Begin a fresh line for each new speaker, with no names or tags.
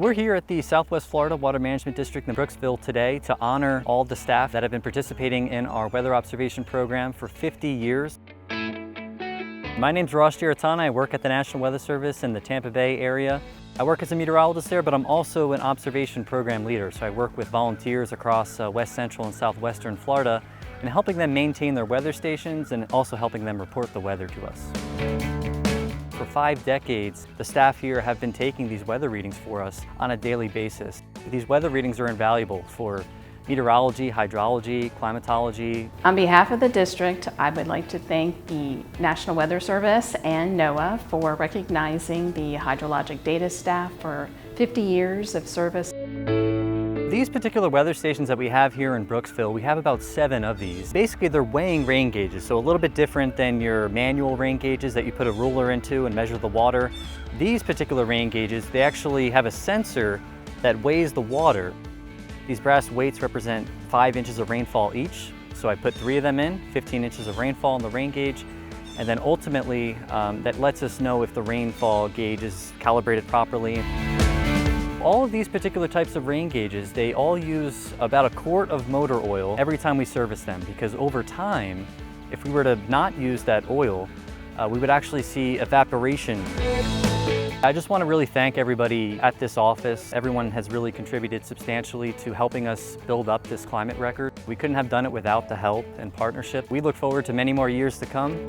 We're here at the Southwest Florida Water Management District in Brooksville today to honor all the staff that have been participating in our weather observation program for 50 years. My name's Ross Giratana. I work at the National Weather Service in the Tampa Bay area. I work as a meteorologist there, but I'm also an observation program leader. So I work with volunteers across West Central and Southwestern Florida and helping them maintain their weather stations and also helping them report the weather to us. For 5 decades, the staff here have been taking these weather readings for us on a daily basis. These weather readings are invaluable for meteorology, hydrology, climatology.
On behalf of the district, I would like to thank the National Weather Service and NOAA for recognizing the hydrologic data staff for 50 years of service.
These particular weather stations that we have here in Brooksville, we have about 7 of these. Basically, they're weighing rain gauges, so a little bit different than your manual rain gauges that you put a ruler into and measure the water. These particular rain gauges, they actually have a sensor that weighs the water. These brass weights represent 5 inches of rainfall each, so I put 3 of them in, 15 inches of rainfall in the rain gauge, and then ultimately that lets us know if the rainfall gauge is calibrated properly. All of these particular types of rain gauges, they all use about a quart of motor oil every time we service them, because over time, if we were to not use that oil, we would actually see evaporation. I just want to really thank everybody at this office. Everyone has really contributed substantially to helping us build up this climate record. We couldn't have done it without the help and partnership. We look forward to many more years to come.